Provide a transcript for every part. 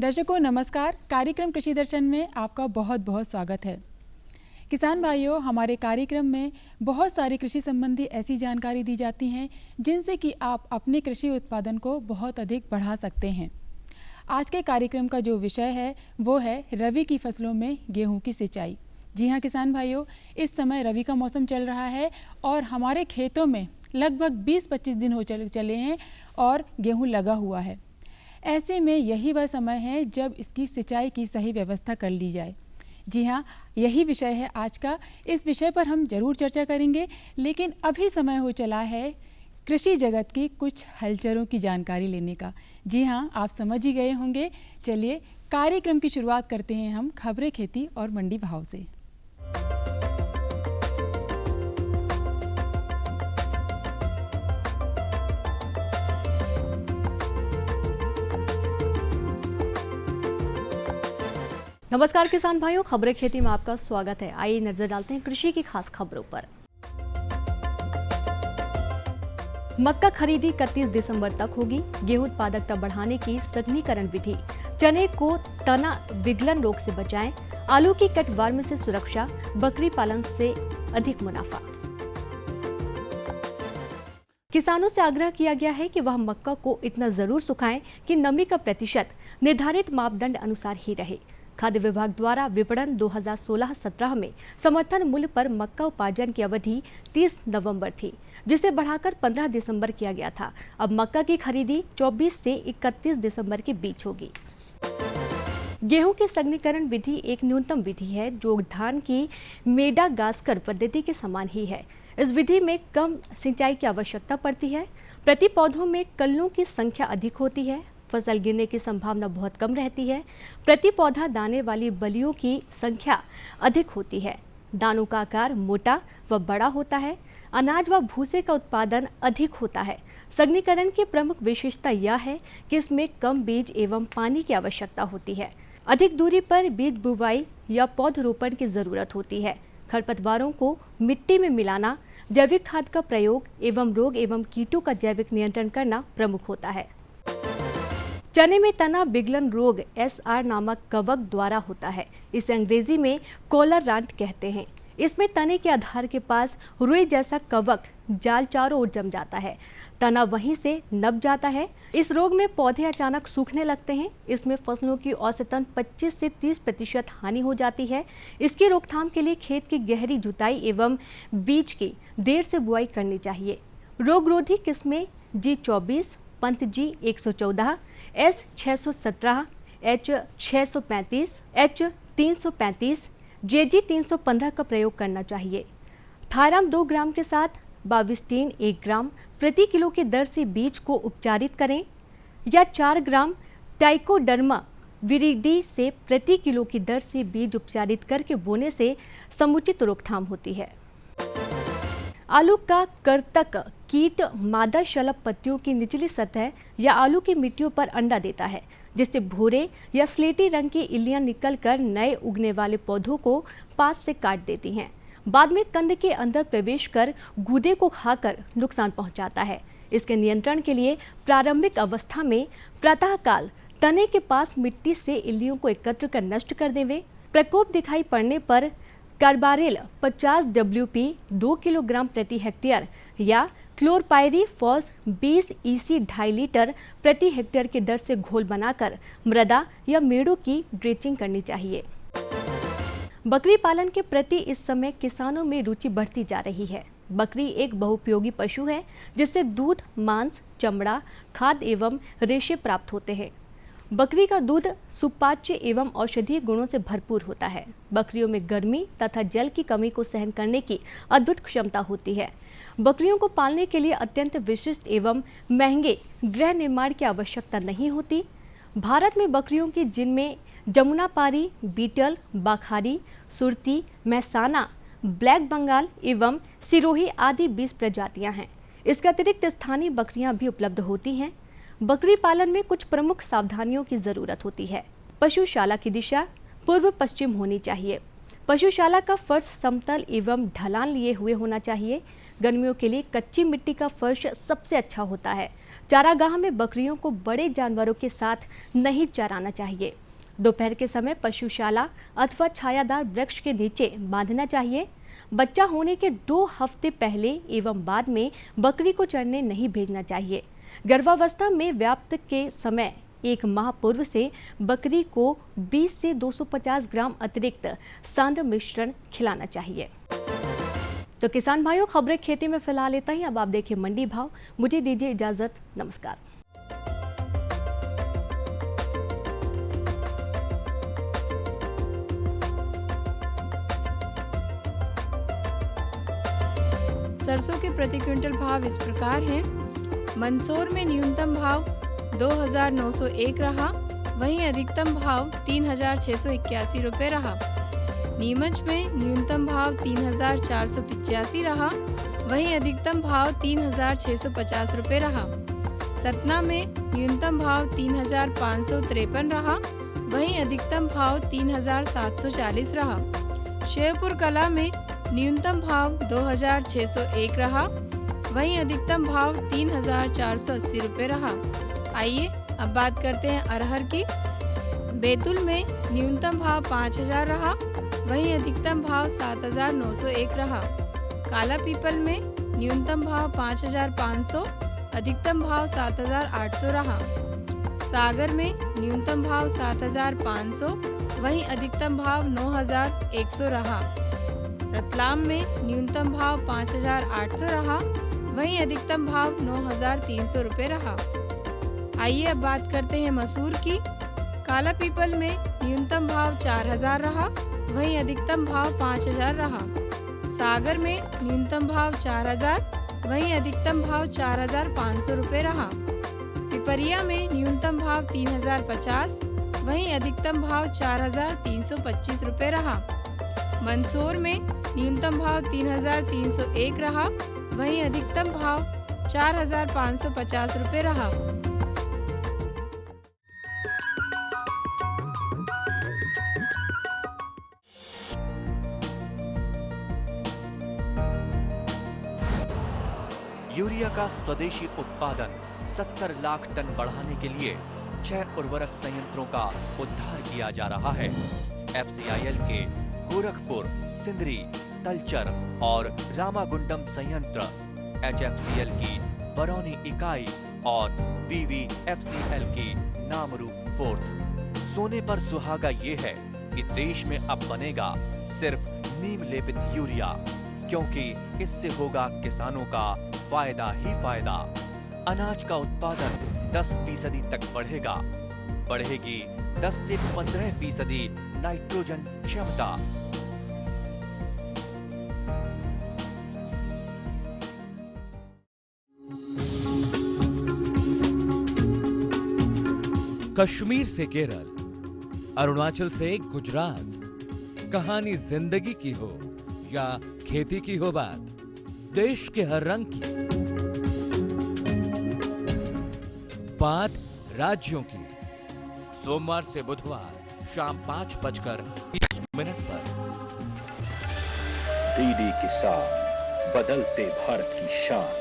दर्शकों नमस्कार। कार्यक्रम कृषि दर्शन में आपका बहुत बहुत स्वागत है। किसान भाइयों, हमारे कार्यक्रम में बहुत सारी कृषि संबंधी ऐसी जानकारी दी जाती हैं जिनसे कि आप अपने कृषि उत्पादन को बहुत अधिक बढ़ा सकते हैं। आज के कार्यक्रम का जो विषय है वो है रबी की फसलों में गेहूं की सिंचाई। जी हाँ किसान भाइयों, इस समय रबी का मौसम चल रहा है और हमारे खेतों में लगभग 20-25 दिन हो चले हैं और गेहूँ लगा हुआ है। ऐसे में यही वह समय है जब इसकी सिंचाई की सही व्यवस्था कर ली जाए। जी हाँ, यही विषय है आज का। इस विषय पर हम जरूर चर्चा करेंगे, लेकिन अभी समय हो चला है कृषि जगत की कुछ हलचलों की जानकारी लेने का। जी हाँ, आप समझ ही गए होंगे। चलिए कार्यक्रम की शुरुआत करते हैं हम खबरें खेती और मंडी भाव से। नमस्कार किसान भाइयों, खबरें खेती में आपका स्वागत है। आइए नजर डालते हैं कृषि की खास खबरों पर। मक्का खरीदी 31 दिसंबर तक होगी। गेहूं उत्पादकता बढ़ाने की सघनीकरण विधि। चने को तना विगलन रोग से बचाएं। आलू की कटवर्म से सुरक्षा। बकरी पालन से अधिक मुनाफा। किसानों से आग्रह किया गया है कि वह मक्का को इतना जरूर सुखाएं कि नमी का प्रतिशत निर्धारित मापदंड अनुसार ही रहे। खाद्य विभाग द्वारा विपणन 2016-17 में समर्थन मूल्य पर मक्का उपार्जन की अवधि 30 नवंबर थी, जिसे बढ़ाकर 15 दिसंबर किया गया था। अब मक्का की खरीदी 24 से 31 दिसंबर के बीच होगी। गेहूं की सघनीकरण विधि एक न्यूनतम विधि है जो धान की मेडागास्कर पद्धति के समान ही है। इस विधि में कम सिंचाई की आवश्यकता पड़ती है। प्रति पौधों में कल्लों की संख्या अधिक होती है। फसल गिरने की संभावना बहुत कम रहती है। प्रति पौधा दाने वाली बलियों की संख्या अधिक होती है। दानों का आकार मोटा व बड़ा होता है। अनाज व भूसे का उत्पादन अधिक होता है। सघनीकरण की प्रमुख विशेषता यह है कि इसमें कम बीज एवं पानी की आवश्यकता होती है। अधिक दूरी पर बीज बुवाई या पौधरोपण की जरूरत होती है। खरपतवारों को मिट्टी में मिलाना, जैविक खाद का प्रयोग एवं रोग एवं कीटों का जैविक नियंत्रण करना प्रमुख होता है। चने में तना विगलन रोग SR नामक कवक द्वारा होता है। इसे अंग्रेजी में कॉलर रांट कहते हैं। इसमें तने के आधार के पास रुई जैसा कवक जाल चारों ओर जम जाता है। तना वहीं से नब जाता है। इस रोग में पौधे अचानक सूखने लगते हैं। इसमें फसलों की औसतन 25 से 30% हानि हो जाती है। इसकी रोकथाम के लिए खेत की गहरी जुताई एवं बीज की देर से बुआई करनी चाहिए। रोगरोधी किस्में G24, Pant G114, S617, H635, H335, JG315 का प्रयोग करना चाहिए। थायराम 2 ग्राम के साथ बाविस्टीन 1 ग्राम प्रति किलो की दर से बीज को उपचारित करें या 4 ग्राम टाइकोडर्मा विरिडी से प्रति किलो की दर से बीज उपचारित करके बोने से समुचित रोकथाम होती है। आलू का कर्तक कीट मादा शलभ पत्तियों की निचली सतह या आलू की मिट्टियों पर अंडा देता है, जिससे भूरे या स्लेटी रंग की इल्लियां निकलकर नए उगने वाले पौधों को पास से काट देती हैं। बाद में कंद के अंदर प्रवेश कर गूदे को खाकर नुकसान पहुंचाता है। इसके नियंत्रण के लिए प्रारंभिक अवस्था में प्रातःकाल तने के पास मिट्टी से इल्लियों को एकत्र कर नष्ट कर देवे। प्रकोप दिखाई पड़ने पर कार्बारेल 50 WP 2 किलोग्राम प्रति हेक्टेयर या क्लोरपायरीफॉस 20 EC 2.5 लीटर प्रति हेक्टेयर की दर से घोल बनाकर मृदा या मेड़ों की ड्रेचिंग करनी चाहिए। बकरी पालन के प्रति इस समय किसानों में रुचि बढ़ती जा रही है। बकरी एक बहुउपयोगी पशु है जिससे दूध, मांस, चमड़ा, खाद एवं रेशे प्राप्त होते हैं। बकरी का दूध सुपाच्य एवं औषधीय गुणों से भरपूर होता है। बकरियों में गर्मी तथा जल की कमी को सहन करने की अद्भुत क्षमता होती है। बकरियों को पालने के लिए अत्यंत विशिष्ट एवं महंगे गृह निर्माण की आवश्यकता नहीं होती। भारत में बकरियों की जिनमें जमुनापारी, बीटल, बाखारी, सुरती, महसाना, ब्लैक बंगाल एवं सिरोही आदि 20 प्रजातियां हैं। इसके अतिरिक्त स्थानीय बकरियां भी उपलब्ध होती हैं। बकरी पालन में कुछ प्रमुख सावधानियों की जरूरत होती है। पशुशाला की दिशा पूर्व पश्चिम होनी चाहिए। पशुशाला का फर्श समतल एवं ढलान लिए हुए होना चाहिए। गर्मियों के लिए कच्ची मिट्टी का फर्श सबसे अच्छा होता है। चारागाह में बकरियों को बड़े जानवरों के साथ नहीं चराना चाहिए। दोपहर के समय पशुशाला अथवा छायादार वृक्ष के नीचे बांधना चाहिए। बच्चा होने के 2 हफ्ते पहले एवं बाद में बकरी को चरने नहीं भेजना चाहिए। गर्भावस्था में व्याप्त के समय 1 माह पूर्व से बकरी को 20 से 250 ग्राम अतिरिक्त सांद्र मिश्रण खिलाना चाहिए। तो किसान भाइयों, खबरें खेती में फिलहाल इतना ही। अब आप देखिए मंडी भाव। मुझे दीजिए इजाजत। नमस्कार। सरसों के प्रति क्विंटल भाव इस प्रकार हैं। मंदसौर में न्यूनतम भाव 2,901 रहा, वहीं अधिकतम भाव 3,681 रुपये रहा। नीमच में न्यूनतम भाव 3,485 रहा, वहीं अधिकतम भाव 3,650 रुपये रहा। सतना में न्यूनतम भाव 3,553 रहा, वहीं अधिकतम भाव 3,740 रहा। शेरपुर कला में न्यूनतम भाव 2,601 रहा, वहीं अधिकतम भाव 3,480 रुपये रहा। आइए अब बात करते हैं अरहर की। बैतूल में न्यूनतम भाव 5,000 रहा, वहीं अधिकतम भाव 7,901 रहा। काला पीपल में न्यूनतम भाव 5,500, अधिकतम भाव 7,800 रहा। सागर में न्यूनतम भाव 7,500, वहीं अधिकतम भाव 9,100 रहा। रतलाम में न्यूनतम भाव 5,800 रहा, वहीं अधिकतम भाव 9,300 रुपये रहा। आइए अब बात करते हैं मसूर की। काला पीपल में न्यूनतम भाव 4,000 रहा, वहीं अधिकतम भाव 5,000 रहा। सागर में न्यूनतम भाव 4,000, वहीं अधिकतम भाव 4,500 रुपये रहा। पिपरिया में न्यूनतम भाव 3,050, वहीं अधिकतम भाव 4,325 रुपये रहा। मंदसौर में न्यूनतम भाव 3,301 रहा, वहीं अधिकतम भाव 4,550 रुपये रहा। यूरिया का स्वदेशी उत्पादन 70 लाख टन बढ़ाने के लिए 6 उर्वरक संयंत्रों का उद्धार किया जा रहा है। FCIL के गोरखपुर, सिंदरी, तलचर और रामागुंडम संयंत्र, HFCL की बरौनी इकाई और BVFCL की नामरू फोर्थ। सोने पर सुहागा ये है कि देश में अब बनेगा सिर्फ नीम लेपित यूरिया, क्योंकि इससे होगा किसानों का फायदा ही फायदा। अनाज का उत्पादन 10% तक बढ़ेगा। बढ़ेगी 10 से 15% नाइट्रोजन क्षमता। कश्मीर से केरल, अरुणाचल से गुजरात, कहानी जिंदगी की हो या खेती की हो बात, देश के हर रंग की बात राज्यों की। सोमवार से बुधवार शाम 5:20 पर DD किसान, बदलते भारत की शान।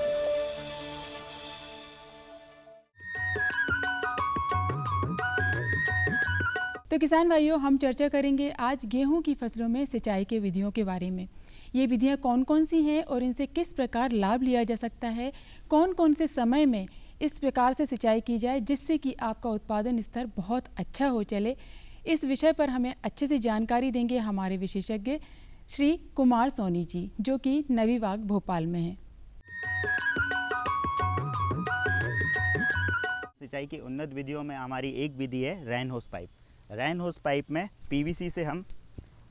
तो किसान भाइयों, हम चर्चा करेंगे आज गेहूं की फसलों में सिंचाई के विधियों के बारे में। ये विधियां कौन कौन सी हैं और इनसे किस प्रकार लाभ लिया जा सकता है, कौन कौन से समय में इस प्रकार से सिंचाई की जाए जिससे कि आपका उत्पादन स्तर बहुत अच्छा हो चले। इस विषय पर हमें अच्छे से जानकारी देंगे हमारे विशेषज्ञ श्री कुमार सोनी जी, जो कि नवी बाग भोपाल में हैं। सिंचाई की उन्नत विधियों में हमारी एक विधि है रैन होस पाइप। रैन होस पाइप में PVC से हम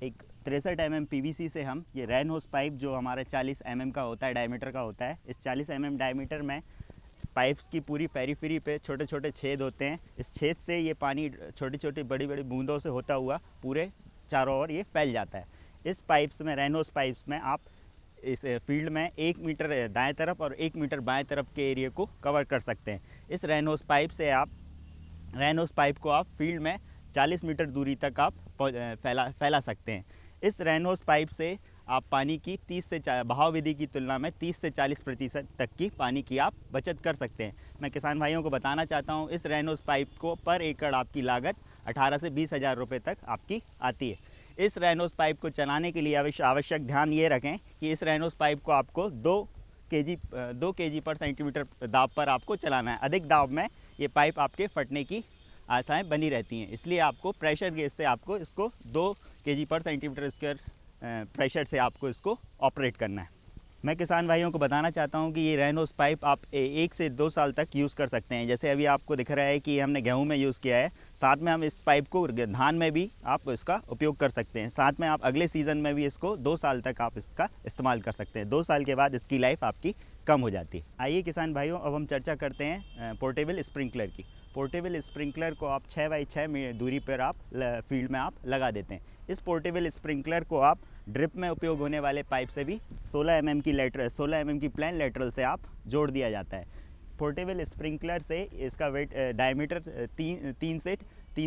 एक 63 mm PVC से हम ये रैन होस पाइप जो हमारा 40 mm का होता है, डायमीटर का होता है, इस 40 mm डायमीटर में पाइप्स की पूरी पेरीफेरी पे छोटे छोटे छेद होते हैं। इस छेद से ये पानी छोटी छोटी बड़ी बड़ी बूंदों से होता हुआ पूरे चारों ओर ये फैल जाता है। इस पाइप्स में, रैन होस पाइप्स में आप इस फील्ड में 1 मीटर दाएं तरफ और 1 मीटर बाएं तरफ के एरिया को कवर कर सकते हैं। इस रैन होस पाइप से आप रैन होस पाइप को आप फील्ड में 40 मीटर दूरी तक आप फैला सकते हैं। इस रैन होस पाइप से आप पानी की बहाव विधि की तुलना में 30 से 40% तक की पानी की आप बचत कर सकते हैं। मैं किसान भाइयों को बताना चाहता हूँ, इस रेन होस पाइप को पर एकड़ आपकी लागत 18 से 20 हज़ार रुपये तक आपकी आती है। इस रेन होस पाइप को चलाने के लिए आवश्यक ध्यान ये रखें कि इस रेन होस पाइप को आपको 2 kg पर सेंटीमीटर दाब पर आपको चलाना है। अधिक दाब में ये पाइप आपके फटने की आशाएं बनी रहती हैं, इसलिए आपको प्रेशर गेज से आपको इसको 2 kg पर सेंटीमीटर स्क्वायर प्रेशर से आपको इसको ऑपरेट करना है। मैं किसान भाइयों को बताना चाहता हूं कि ये रेन होस पाइप आप 1 से 2 साल तक यूज़ कर सकते हैं। जैसे अभी आपको दिख रहा है कि हमने गेहूं में यूज़ किया है, साथ में हम इस पाइप को धान में भी आप इसका उपयोग कर सकते हैं। साथ में आप अगले सीज़न में भी इसको 2 साल तक आप इसका इस्तेमाल कर सकते हैं। 2 साल के बाद इसकी लाइफ आपकी कम हो जाती है। आइए किसान भाइयों, अब हम चर्चा करते हैं पोर्टेबल स्प्रिंकलर की। पोर्टेबल स्प्रिंकलर को आप 6 बाई 6 दूरी पर आप फील्ड में आप लगा देते हैं। इस पोर्टेबल स्प्रिंकलर को आप ड्रिप में उपयोग होने वाले पाइप से भी 16 mm की प्लेन लेटरल से आप जोड़ दिया जाता है। पोर्टेबल स्प्रिंकलर से इसका वेट डायमीटर 3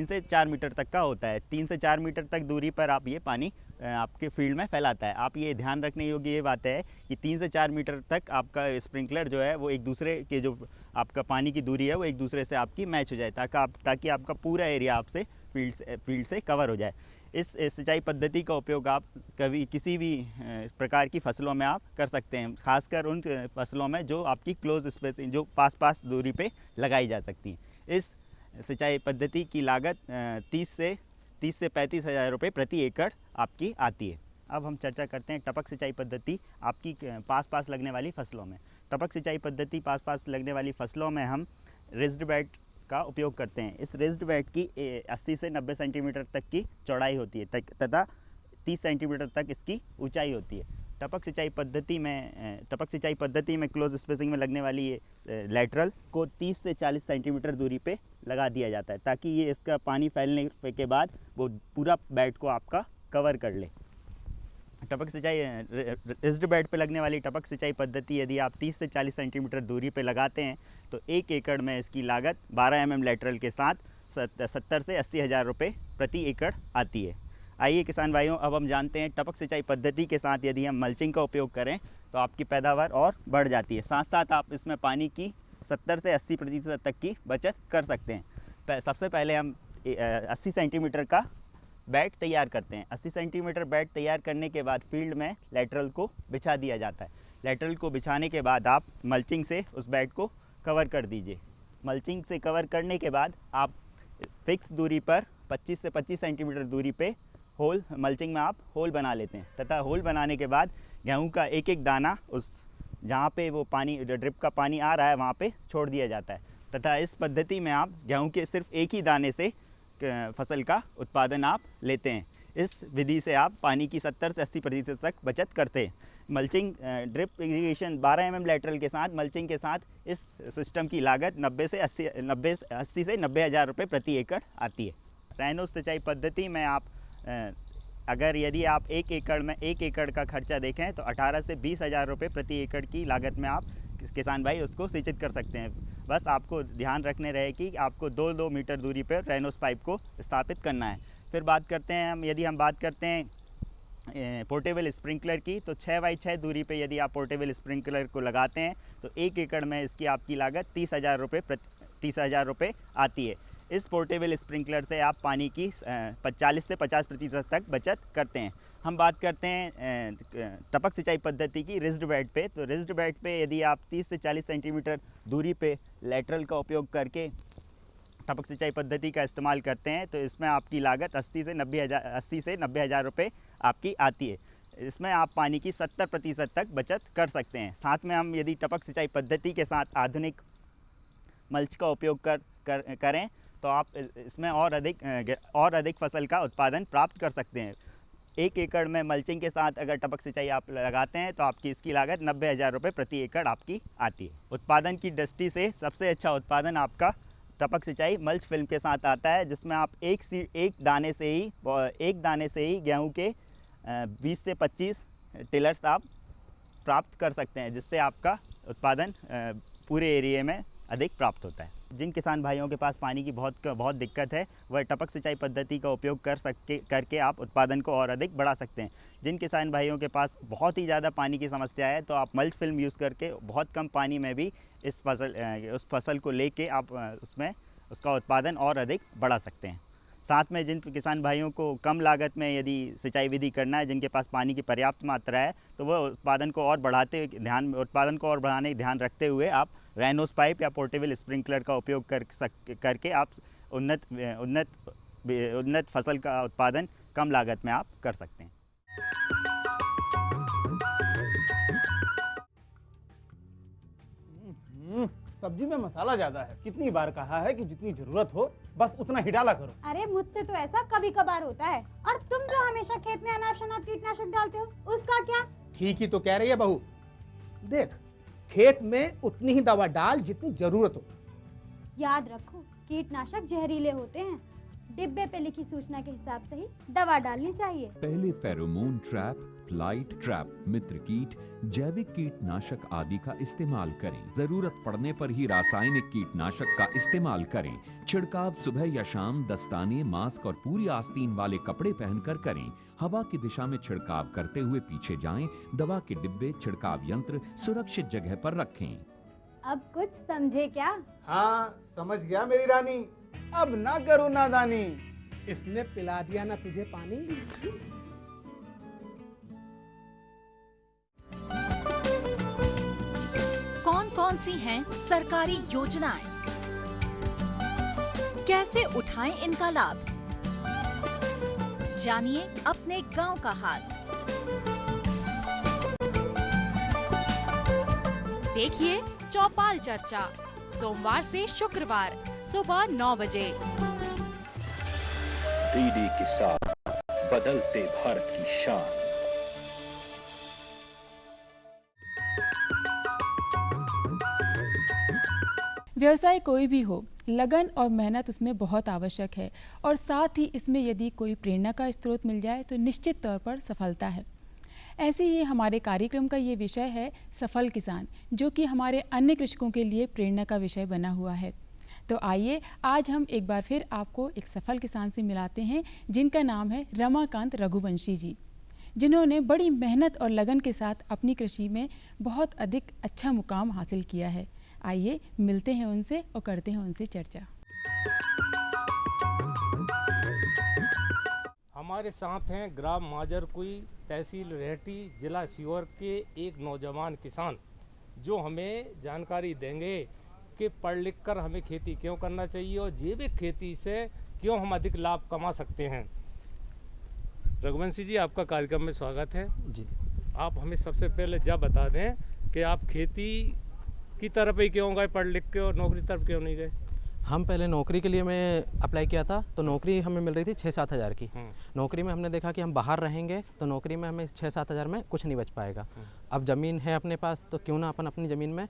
से 4 मीटर तक का होता है। 3 से 4 मीटर तक दूरी पर आप ये पानी आपके फील्ड में फैलाता है। आप ये ध्यान रखने योग्य ये बात है कि 3 से 4 मीटर तक आपका स्प्रिंकलर जो है वो एक दूसरे के जो आपका पानी की दूरी है वो एक दूसरे से आपकी मैच हो जाए, ताकि आपका पूरा एरिया आपसे फील्ड से कवर हो जाए। इस सिंचाई पद्धति का उपयोग आप किसी भी प्रकार की फसलों में आप कर सकते हैं, खासकर उन फसलों में जो आपकी क्लोज स्पेसिंग जो पास दूरी पे लगाई जा सकती हैं। इस सिंचाई पद्धति की लागत 30 से 35 हज़ार रुपये प्रति एकड़ आपकी आती है। अब हम चर्चा करते हैं टपक सिंचाई पद्धति आपकी पास लगने वाली फसलों में। टपक सिंचाई पद्धति पास लगने वाली फसलों में हम रेज्ड बेड का उपयोग करते हैं। इस रेज्ड बेड की 80 से 90 सेंटीमीटर तक की चौड़ाई होती है तथा 30 सेंटीमीटर तक इसकी ऊंचाई होती है। टपक सिंचाई पद्धति में क्लोज स्पेसिंग में लगने वाली ये लेटरल को 30 से 40 सेंटीमीटर दूरी पे लगा दिया जाता है, ताकि ये इसका पानी फैलने के बाद वो पूरा बेड को आपका कवर कर ले। टपक सिंचाई रेज्ड बेड पे लगने वाली टपक सिंचाई पद्धति यदि आप 30 से 40 सेंटीमीटर दूरी पे लगाते हैं तो 1 एकड़ में इसकी लागत 12 mm लेटरल के साथ 70 से 80 हज़ार रुपये प्रति एकड़ आती है। आइए किसान भाइयों, अब हम जानते हैं टपक सिंचाई पद्धति के साथ यदि हम मल्चिंग का उपयोग करें तो आपकी पैदावार और बढ़ जाती है। साथ साथ आप इसमें पानी की 70 से 80% तक की बचत कर सकते हैं। सबसे पहले हम 80 सेंटीमीटर का बेड तैयार करते हैं। 80 सेंटीमीटर बेड तैयार करने के बाद फील्ड में लेटरल को बिछा दिया जाता है। लेटरल को बिछाने के बाद आप मल्चिंग से उस बेड को कवर कर दीजिए। मल्चिंग से कवर करने के बाद आप फिक्स दूरी पर 25 से 25 सेंटीमीटर दूरी पे मल्चिंग में आप होल बना लेते हैं तथा होल बनाने के बाद गेहूं का एक एक दाना उस जहाँ पे वो पानी ड्रिप का पानी आ रहा है वहाँ पे छोड़ दिया जाता है तथा इस पद्धति में आप गेहूं के सिर्फ एक ही दाने से फसल का उत्पादन आप लेते हैं। इस विधि से आप पानी की 70 से 80% तक बचत करते हैं। Mulching drip irrigation 12 mm lateral के साथ मल्चिंग के साथ इस सिस्टम की लागत 80 से 90 हज़ार रुपये प्रति एकड़ आती है। रेन होस सिंचाई पद्धति में आप यदि आप 1 एकड़ का खर्चा देखें तो 18 से 20 हज़ार रुपये प्रति एकड़ की लागत में आप किसान भाई उसको सिंचित कर सकते हैं। बस आपको ध्यान रखने रहे कि आपको 2 मीटर दूरी पर रेन होस पाइप को स्थापित करना है। फिर बात करते हैं यदि हम बात करते हैं पोर्टेबल स्प्रिंकलर की, तो 6 बाई 6 दूरी पे यदि आप पोर्टेबल स्प्रिंकलर को लगाते हैं तो 1 एकड़ में इसकी आपकी लागत 30 हज़ार रुपये आती है। इस पोर्टेबल स्प्रिंकलर से आप पानी की 40 से 50% तक बचत करते हैं। हम बात करते हैं टपक सिंचाई पद्धति की रेज्ड बेड पे, तो रेज्ड बेड पे यदि आप 30 से 40 सेंटीमीटर दूरी पे लेटरल का उपयोग करके टपक सिंचाई पद्धति का इस्तेमाल करते हैं तो इसमें आपकी लागत 80 से 90 हज़ार रुपये आपकी आती है। इसमें आप पानी की 70% तक बचत कर सकते हैं। साथ में हम यदि टपक सिंचाई पद्धति के साथ आधुनिक मल्च का उपयोग करें तो आप इसमें और अधिक फसल का उत्पादन प्राप्त कर सकते हैं। 1 एकड़ में मल्चिंग के साथ अगर टपक सिंचाई आप लगाते हैं तो आपकी इसकी लागत 90 हज़ार रुपये प्रति एकड़ आपकी आती है। उत्पादन की दृष्टि से सबसे अच्छा उत्पादन आपका टपक सिंचाई मल्च फिल्म के साथ आता है, जिसमें आप एक दाने से ही गेहूं के 20 से 25 टिलर्स आप प्राप्त कर सकते हैं, जिससे आपका उत्पादन पूरे एरिया में अधिक प्राप्त होता है। जिन किसान भाइयों के पास पानी की बहुत दिक्कत है, वह टपक सिंचाई पद्धति का उपयोग करके आप उत्पादन को और अधिक बढ़ा सकते हैं। जिन किसान भाइयों के पास बहुत ही ज़्यादा पानी की समस्या है, तो आप मल्च फिल्म यूज़ करके बहुत कम पानी में भी उस फसल को लेके आप उसमें उसका उत्पादन और अधिक बढ़ा सकते हैं। साथ में जिन किसान भाइयों को कम लागत में यदि सिंचाई विधि करना है, जिनके पास पानी की पर्याप्त मात्रा है, तो वह उत्पादन को और बढ़ाने का ध्यान रखते हुए आप रेन होस पाइप या पोर्टेबल स्प्रिंकलर का उपयोग करके आप उन्नत फसल का उत्पादन कम लागत में आप कर सकते हैं। सब्जी में मसाला ज्यादा है। कितनी बार कहा है कि जितनी जरूरत हो बस उतना ही डाला करो। अरे मुझसे तो ऐसा कभी कभार होता है। और तुम जो हमेशा खेत में अनाप शनाप कीटनाशक डालते हो, उसका क्या? ठीक ही तो कह रही है बहू। देख, खेत में उतनी ही दवा डाल जितनी जरूरत हो। याद रखो, कीटनाशक जहरीले होते हैं। डिब्बे पे लिखी सूचना के हिसाब से ही दवा डालनी चाहिए। पहले फेरोमोन ट्रैप, फ्लाइट ट्रैप, मित्र कीट, जैविक कीटनाशक आदि का इस्तेमाल करें। जरूरत पड़ने पर ही रासायनिक कीटनाशक का इस्तेमाल करें। छिड़काव सुबह या शाम दस्ताने, मास्क और पूरी आस्तीन वाले कपड़े पहनकर करें। हवा की दिशा में छिड़काव करते हुए पीछे जाएं। दवा के डिब्बे, छिड़काव यंत्र सुरक्षित जगह पर रखें। अब कुछ समझे क्या? हाँ, समझ गया मेरी रानी। अब ना करो नादानी। इसने पिला दिया ना तुझे पानी। कौन कौन सी हैं सरकारी योजनाएं? कैसे उठाएं इनका लाभ? जानिए अपने गांव का हाल। देखिए चौपाल चर्चा, सोमवार से शुक्रवार सुबह 9 बजे। डीडी किसान, बदलते भारत की शान। व्यवसाय कोई भी हो, लगन और मेहनत उसमें बहुत आवश्यक है, और साथ ही इसमें यदि कोई प्रेरणा का स्रोत मिल जाए तो निश्चित तौर पर सफलता है। ऐसे ही हमारे कार्यक्रम का ये विषय है सफल किसान, जो कि हमारे अन्य कृषकों के लिए प्रेरणा का विषय बना हुआ है। तो आइए आज हम एक बार फिर आपको एक सफल किसान से मिलाते हैं, जिनका नाम है रमाकांत रघुवंशी जी, जिन्होंने बड़ी मेहनत और लगन के साथ अपनी कृषि में बहुत अधिक अच्छा मुकाम हासिल किया है। आइए मिलते हैं उनसे और करते हैं उनसे चर्चा। हमारे साथ हैं ग्राम माजरकुई, तहसील रेहटी, जिला सीहोर के एक नौजवान किसान, जो हमें जानकारी देंगे कि पढ़ लिख कर हमें खेती क्यों करना चाहिए और जैविक खेती से क्यों हम अधिक लाभ कमा सकते हैं। रघुवंशी जी, आपका कार्यक्रम में स्वागत है जी। आप हमें सबसे पहले जब बता दें कि आप खेती की तरफ ही क्यों गए, पढ़ लिख के, और नौकरी तरफ क्यों नहीं गए? हम पहले नौकरी के लिए मैं अप्लाई किया था, तो नौकरी हमें मिल रही थी 6-7 हज़ार की। नौकरी में हमने देखा कि हम बाहर रहेंगे तो नौकरी में हमें 6-7 हज़ार में कुछ नहीं बच पाएगा। अब ज़मीन है अपने पास, तो क्यों ना अपन अपनी ज़मीन में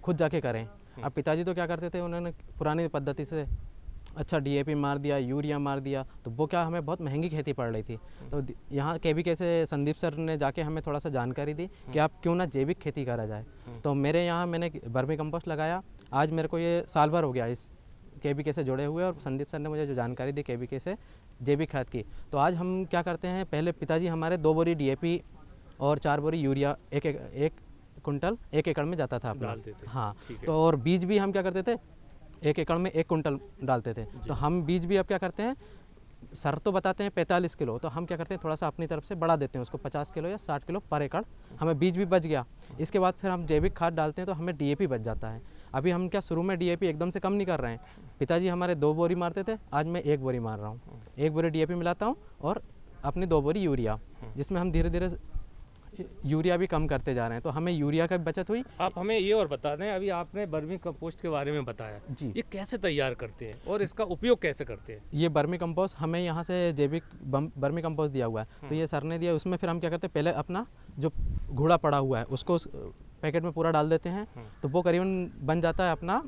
खुद जाके करें। अब पिताजी तो क्या करते थे, उन्होंने पुरानी पद्धति से अच्छा DAP मार दिया, यूरिया मार दिया, तो वो क्या हमें बहुत महंगी खेती पड़ रही थी। तो यहाँ KVK से संदीप सर ने जाके हमें थोड़ा सा जानकारी दी कि आप क्यों ना जैविक खेती करा जाए। तो मेरे यहाँ मैंने वर्मी कंपोस्ट लगाया। आज मेरे को ये साल भर हो गया इस KVK से जुड़े हुए, और संदीप सर ने मुझे जो जानकारी दी KVK से जैविक खाद की। तो आज हम क्या करते हैं, पहले पिताजी हमारे 2 बोरी DAP और 4 बोरी यूरिया एक कुंटल 1 एकड़ में जाता था अपना। हाँ, तो और बीज भी हम क्या करते थे, 1 एकड़ में 1 कुंटल डालते थे। तो हम बीज भी अब क्या करते हैं, सर तो बताते हैं 45 किलो, तो हम क्या करते हैं थोड़ा सा अपनी तरफ से बढ़ा देते हैं उसको 50 किलो या 60 किलो पर एकड़। हमें बीज भी बच गया। इसके बाद फिर हम जैविक खाद डालते हैं तो हमें DAP बच जाता है। अभी हम क्या शुरू में DAP एकदम से कम नहीं कर रहे हैं। पिताजी हमारे 2 बोरी मारते थे, आज मैं 1 बोरी मार रहा हूँ। 1 बोरी DAP मिलाता हूँ और अपनी 2 बोरी यूरिया, जिसमें हम धीरे धीरे यूरिया भी कम करते जा रहे हैं, तो हमें यूरिया का बचत हुई। आप हमें ये और बता दें, अभी आपने वर्मी कंपोस्ट के बारे में बताया जी, ये कैसे तैयार करते हैं और इसका उपयोग कैसे करते हैं? ये वर्मी कंपोस्ट हमें यहाँ से जैविक वर्मी कंपोस्ट दिया हुआ है, तो ये सर ने दिया। उसमें फिर हम क्या करते हैं, पहले अपना जो घोड़ा पड़ा हुआ है उसको उस पैकेट में पूरा डाल देते हैं, तो वो करीबन बन जाता है अपना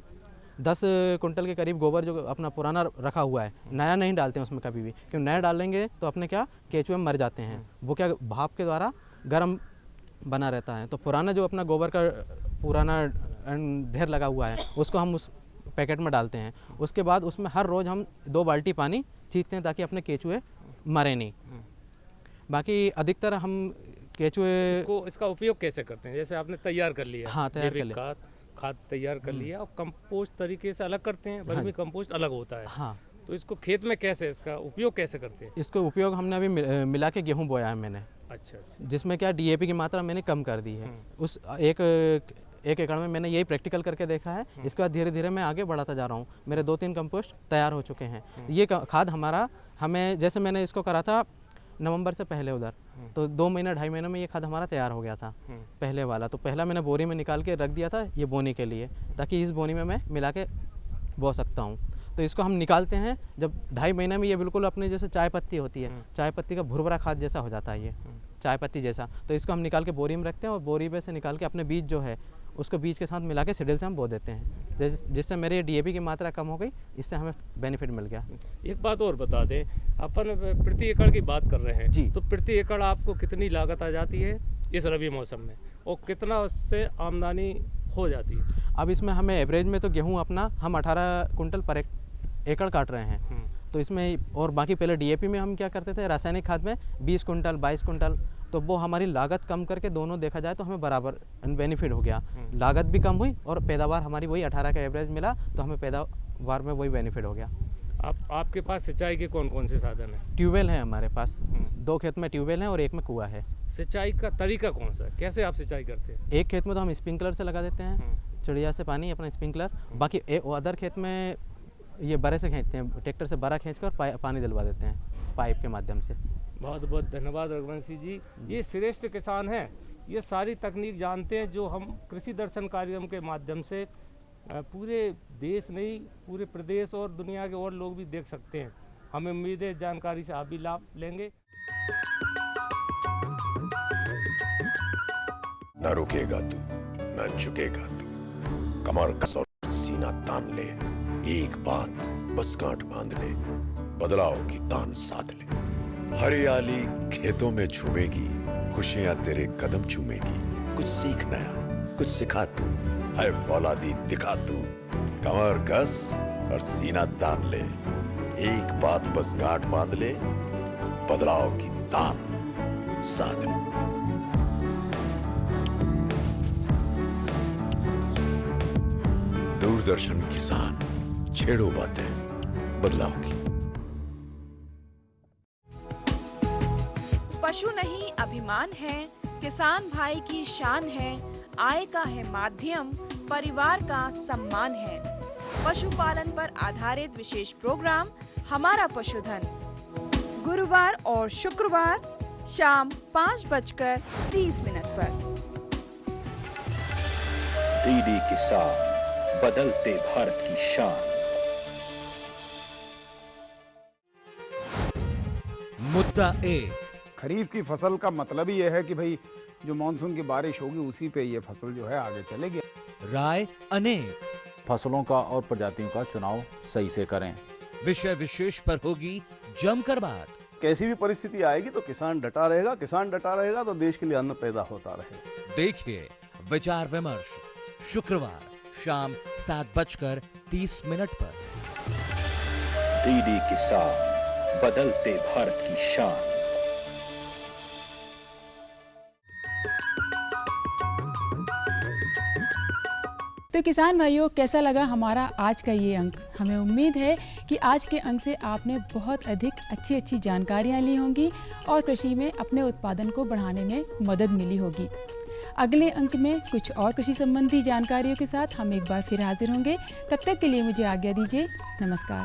10 कुंटल के करीब गोबर, जो अपना पुराना रखा हुआ है। नया नहीं डालते हैं उसमें कभी भी, क्योंकि नया डालेंगे तो अपने क्या केचुए मर जाते हैं, वो क्या भाप के द्वारा गर्म बना रहता है। तो पुराना जो अपना गोबर का पुराना ढेर लगा हुआ है उसको हम उस पैकेट में डालते हैं। उसके बाद उसमें हर रोज़ हम 2 बाल्टी पानी छींटते हैं ताकि अपने केचुए मरे नहीं। बाकी अधिकतर हम केचुए इसका उपयोग कैसे करते हैं? जैसे आपने तैयार कर लिया, हाँ, तैयार कर लिया, खाद तैयार कर लिया और कंपोस्ट तरीके से अलग करते हैं, वर्मी कंपोस्ट अलग होता है। हाँ, तो इसको खेत में कैसे, इसका उपयोग कैसे करते हैं? इसको उपयोग हमने अभी मिला के गेहूँ बोया है मैंने। अच्छा। जिसमें क्या DAP की मात्रा मैंने कम कर दी है। उस एक एकड़ में मैंने यही प्रैक्टिकल करके देखा है। इसके बाद धीरे धीरे मैं आगे बढ़ाता जा रहा हूँ। मेरे 2-3 कंपोस्ट तैयार हो चुके हैं। ये खाद हमें जैसे मैंने इसको करा था नवंबर से पहले उधर, तो 2 महीना 2.5 महीने में ये खाद हमारा तैयार हो गया था पहले वाला। तो पहला मैंने बोरी में निकाल के रख दिया था ये बोनी के लिए, ताकि इस बोनी में मैं मिला के बो सकता हूँ। तो इसको हम निकालते हैं जब 2.5 महीने में ये बिल्कुल अपने जैसे चाय पत्ती होती है, चाय पत्ती का भुरभुरा खाद जैसा हो जाता है ये चाय पत्ती जैसा। तो इसको हम निकाल के बोरी में रखते हैं और बोरी में से निकाल के अपने बीज जो है उसको बीज के साथ मिला के सीडल से हम बो देते हैं, जिससे मेरे DAP की मात्रा कम हो गई। इससे हमें बेनिफिट मिल गया। एक बात और बता दें, अपन प्रति एकड़ की बात कर रहे हैं जी, तो प्रति एकड़ आपको कितनी लागत आ जाती है इस रबी मौसम में और कितना उससे आमदनी हो जाती है? अब इसमें हमें एवरेज में तो गेहूँ अपना हम 18 कुंटल पर एकड़ काट रहे हैं। तो इसमें और बाकी पहले DAP में हम क्या करते थे, रासायनिक खाद में 20 कुंटल 22 कुंटल, तो वो हमारी लागत कम करके दोनों देखा जाए तो हमें बराबर बेनिफिट हो गया। लागत भी कम हुई और पैदावार हमारी वही 18 का एवरेज मिला, तो हमें पैदावार में वही बेनिफिट हो गया। आपके पास सिंचाई के कौन कौन से साधन हैं? ट्यूबवेल है हमारे पास, 2 खेत में ट्यूबवेल है और एक में कुआं है। सिंचाई का तरीका कौन सा है, कैसे आप सिंचाई करते हैं? एक खेत में तो हम स्प्रिंकलर से लगा देते हैं, चिड़िया से पानी अपना स्प्रिंकलर। बाकी अदर खेत में ये बड़े से खींचते हैं, ट्रैक्टर से बड़ा खींच कर पानी दिलवा देते हैं पाइप के माध्यम से। बहुत बहुत धन्यवाद रघुवंशी जी। ये श्रेष्ठ किसान हैं, ये सारी तकनीक जानते हैं जो हम कृषि दर्शन कार्यक्रम के माध्यम से पूरे देश नहीं पूरे प्रदेश और दुनिया के और लोग भी देख सकते हैं। हमें उम्मीद है जानकारी से आप भी लाभ लेंगे। न रुकेगा तू, न झुकेगा तू, कमर कस और सीना तान ले, एक बात बस गांठ बांध ले, बदलाव की तान साध ले। हरियाली खेतों में झूमेगी, खुशियां तेरे कदम चूमेगी। कुछ सीख नया, कुछ सिखा तू, है फौलादी दिखा तू, कमर कस और सीना तान ले, एक बात बस गांठ बांध ले, बदलाव की तान साध ले। दूरदर्शन किसान, छेड़ो बातें बदलाव की। पशु नहीं अभिमान है, किसान भाई की शान है, आय का है माध्यम, परिवार का सम्मान है। पशुपालन पर आधारित विशेष प्रोग्राम हमारा पशुधन, गुरुवार और शुक्रवार शाम 5:30 पर। DD किसान, बदलते भारत की शान। मुद्दा 1, खरीफ की फसल का मतलब ही यह है कि भाई जो मानसून की बारिश होगी उसी पे ये फसल जो है आगे चलेगी। राय अनेक, फसलों का और प्रजातियों का चुनाव सही से करें। विषय विशेष पर होगी जमकर बात। कैसी भी परिस्थिति आएगी तो किसान डटा रहेगा, किसान डटा रहेगा तो देश के लिए अन्न पैदा होता रहेगा। देखिए विचार विमर्श शुक्रवार शाम 7:30 पर। DD किसान, बदलते भारत की शान। तो किसान भाइयों, कैसा लगा हमारा आज का ये अंक? हमें उम्मीद है कि आज के अंक से आपने बहुत अधिक अच्छी जानकारियाँ ली होंगी और कृषि में अपने उत्पादन को बढ़ाने में मदद मिली होगी। अगले अंक में कुछ और कृषि संबंधी जानकारियों के साथ हम एक बार फिर हाजिर होंगे। तब तक के लिए मुझे आज्ञा दीजिए। नमस्कार।